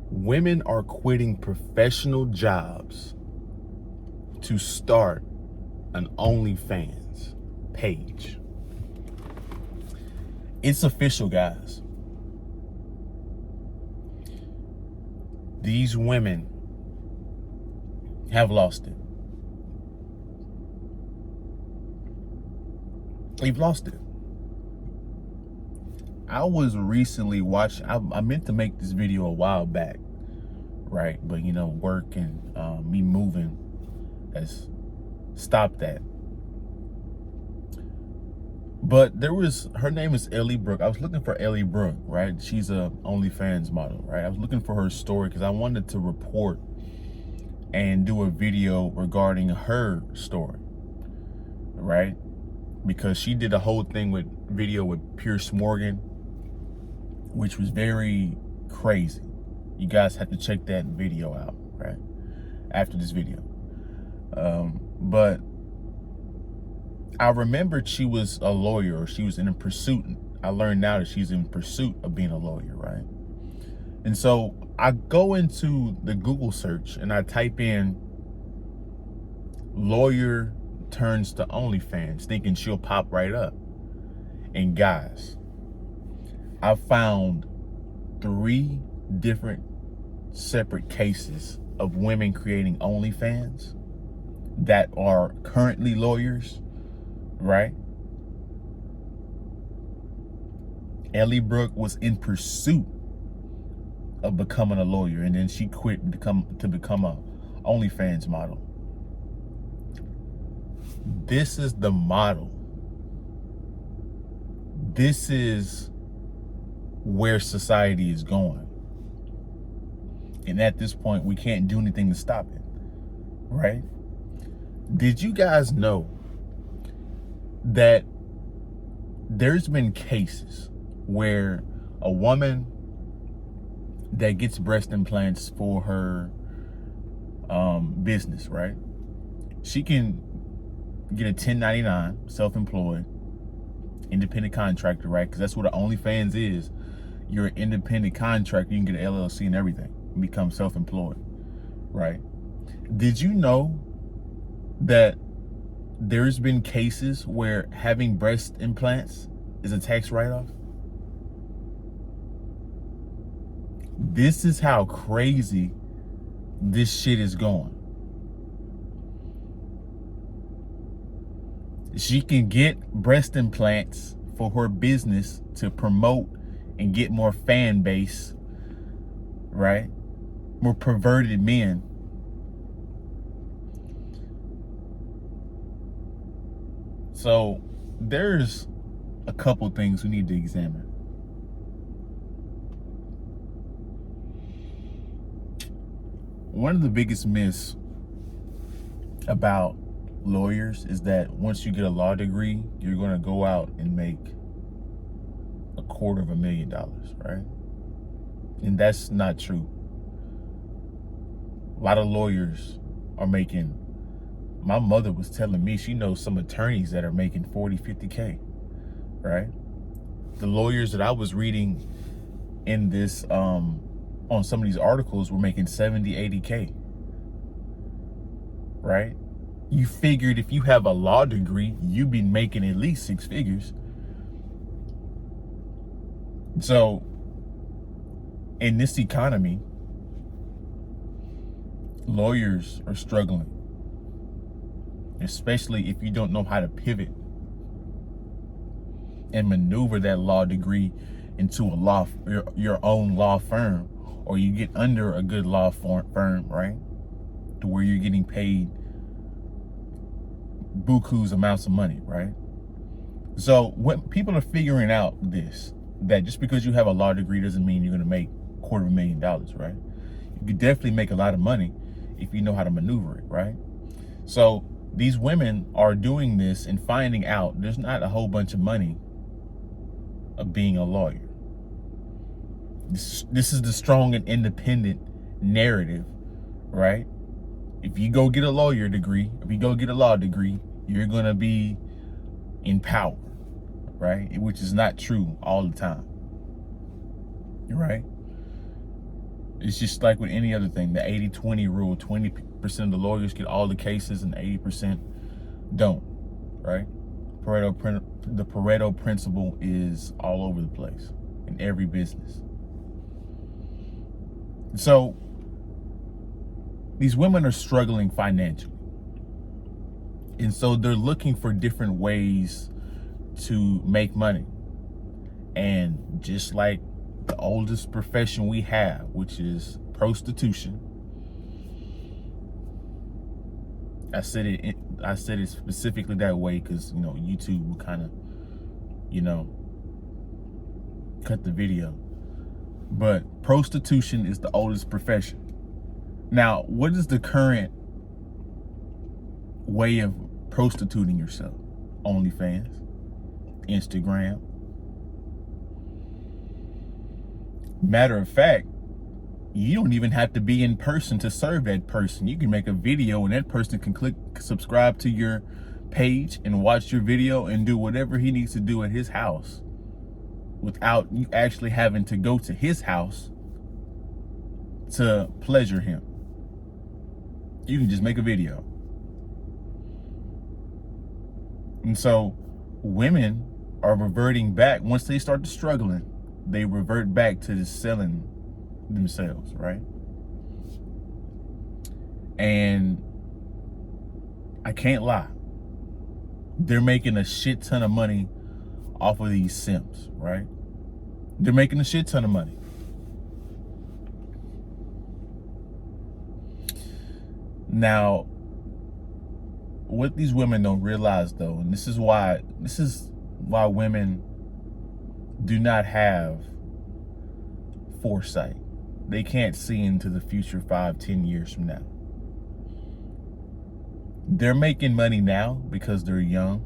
Women are quitting professional jobs to start an OnlyFans page. It's official, guys. These women have lost it. They've lost it. I was recently watching, I meant to make this video a while back, right? But work and me moving has stopped that. But her name is Ellie Brooke. I was looking for Ellie Brooke, right? She's a OnlyFans model, right? I was looking for her story because I wanted to report and do a video regarding her story, right? Because she did a whole video with Pierce Morgan, which was very crazy. You guys have to check that video out, right? After this video. But I remembered she was a lawyer, or she was in a pursuit. I learned now that she's in pursuit of being a lawyer, right? And so I go into the Google search and I type in lawyer turns to OnlyFans, thinking she'll pop right up. And guys, I found 3 different separate cases of women creating OnlyFans that are currently lawyers, right? Ellie Brooke was in pursuit of becoming a lawyer, and then she quit to become a OnlyFans model. This is the model. This is where society is going. And at this point, we can't do anything to stop it, right? Did you guys know that there's been cases where a woman that gets breast implants for her business, right? She can get a 1099, self-employed, independent contractor, right? Because that's what an OnlyFans is. You're an independent contractor. You can get an LLC and everything and become self-employed, right? Did you know that there's been cases where having breast implants is a tax write-off? This is how crazy this shit is going. She can get breast implants for her business to promote and get more fan base, right? More perverted men. So there's a couple things we need to examine. One of the biggest myths about lawyers is that once you get a law degree, you're going to go out and make $250,000, right? And that's not true. A lot of lawyers are making, my mother was telling me she knows some attorneys that are making 40, 50K, right? The lawyers that I was reading in this, on some of these articles were making 70, 80K, right? You figured if you have a law degree, you'd be making at least 6 figures. So in this economy, lawyers are struggling, especially if you don't know how to pivot and maneuver that law degree into your own law firm, or you get under a good law firm, right? To where you're getting paid buku's amounts of money, right? So when people are figuring out this, that just because you have a law degree doesn't mean you're going to make $250,000, right? You could definitely make a lot of money if you know how to maneuver it, right? So these women are doing this and finding out there's not a whole bunch of money of being a lawyer. This is the strong and independent narrative, right? If you go get a lawyer degree, if you go get a law degree, you're going to be in power, right? Which is not true all the time, right? It's just like with any other thing, the 80-20 rule. 20% of the lawyers get all the cases and 80% don't, right? The Pareto principle is all over the place in every business. So these women are struggling financially. And so they're looking for different ways to make money. And just like the oldest profession we have, which is prostitution, I said it specifically that way because, you know, YouTube will kind of, you know, cut the video. But prostitution is the oldest profession. Now, what is the current way of prostituting yourself? OnlyFans, Instagram. Matter of fact, you don't even have to be in person to serve that person. You can make a video and that person can click subscribe to your page and watch your video and do whatever he needs to do at his house without you actually having to go to his house to pleasure him. You can just make a video. And so women are reverting back. Once they start to struggling, they revert back to just selling themselves, right? And I can't lie, they're making a shit ton of money off of these simps, right? They're making a shit ton of money. Now, what these women don't realize though, and this is why women do not have foresight. They can't see into the future 5-10 years from now. They're making money now because they're young.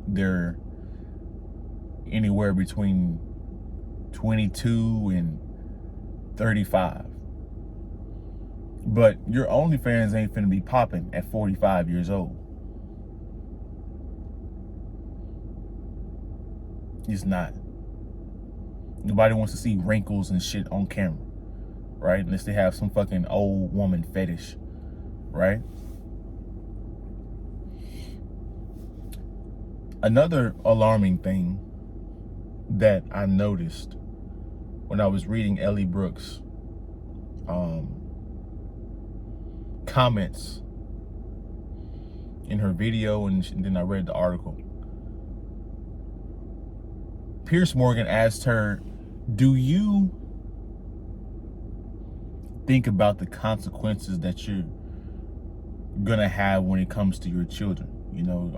They're anywhere between 22 and 35. But your OnlyFans ain't finna be popping at 45 years old. It's not. Nobody wants to see wrinkles and shit on camera, right? Unless they have some fucking old woman fetish, right? Another alarming thing that I noticed when I was reading Ellie Brooks' comments in her video, and then I read the article. Piers Morgan asked her, do you think about the consequences that you're gonna have when it comes to your children? You know,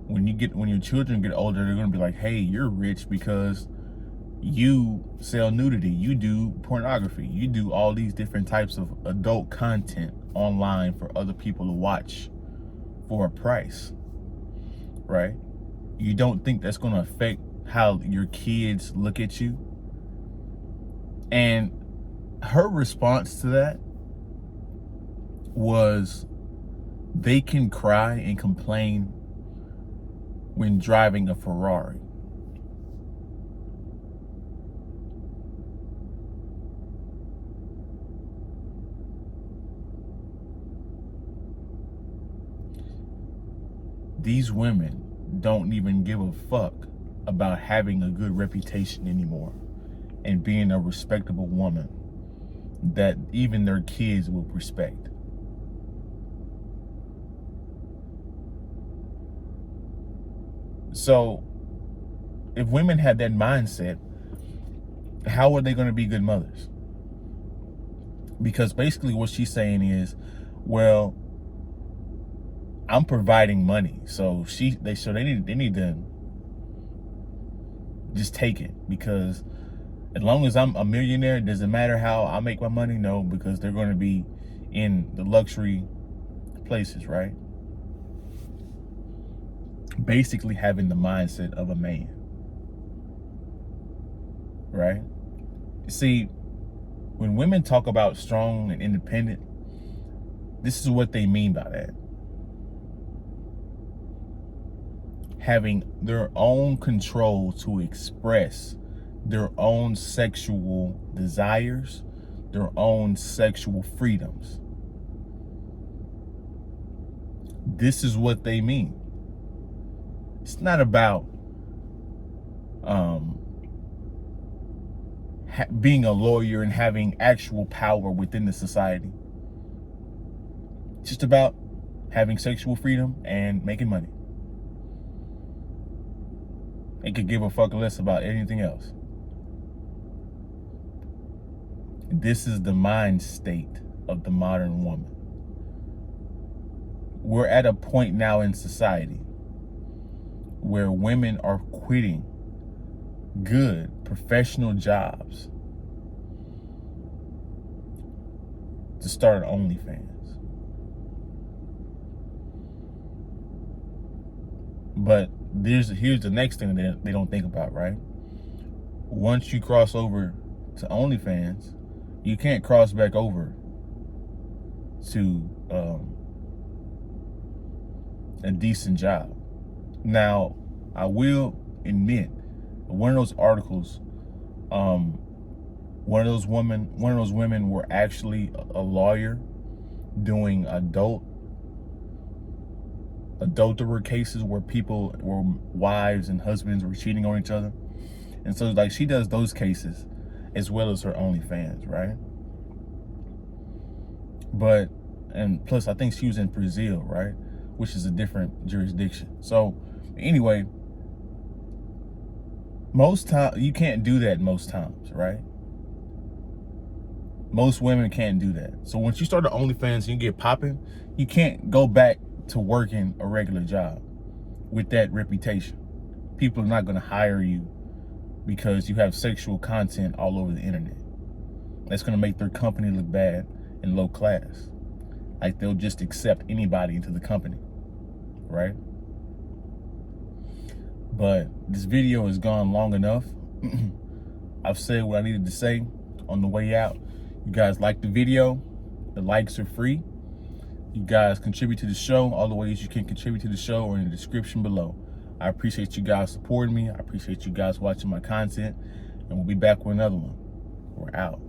when your children get older, they're gonna be like, hey, you're rich because you sell nudity, you do pornography, you do all these different types of adult content online for other people to watch for a price, right? You don't think that's gonna affect how your kids look at you? And her response to that was, they can cry and complain when driving a Ferrari. These women don't even give a fuck about having a good reputation anymore and being a respectable woman that even their kids will respect. So if women had that mindset, how are they going to be good mothers? Because basically what she's saying is, well, I'm providing money, so they need to just take it, because as long as I'm a millionaire, does it matter how I make my money? No, because they're going to be in the luxury places, right? Basically having the mindset of a man, right? See, when women talk about strong and independent, this is what they mean by that. Having their own control to express their own sexual desires their own sexual freedoms. This is what they mean. It's not about being a lawyer and having actual power within the society. It's just about having sexual freedom and making money. They could give a fuck less about anything else. This is the mind state of the modern woman. We're at a point now in society where women are quitting good professional jobs to start OnlyFans. But here's the next thing that they don't think about, right? Once you cross over to OnlyFans, you can't cross back over to a decent job. Now, I will admit, one of those articles, one of those women were actually a lawyer doing adulterer cases where wives and husbands were cheating on each other. And so like she does those cases as well as her OnlyFans, right? And plus I think she was in Brazil, right? Which is a different jurisdiction. So anyway, most time you can't do that most times, right? Most women can't do that. So once you start the OnlyFans and you get popping, you can't go back to working a regular job with that reputation. People are not going to hire you because you have sexual content all over the internet. That's going to make their company look bad and low class. Like they'll just accept anybody into the company, right? But this video has gone long enough. I've said what I needed to say on the way out. You guys like the video. The likes are free. You guys contribute to the show. All the ways you can contribute to the show are in the description below. I appreciate you guys supporting me. I appreciate you guys watching my content. And we'll be back with another one. We're out.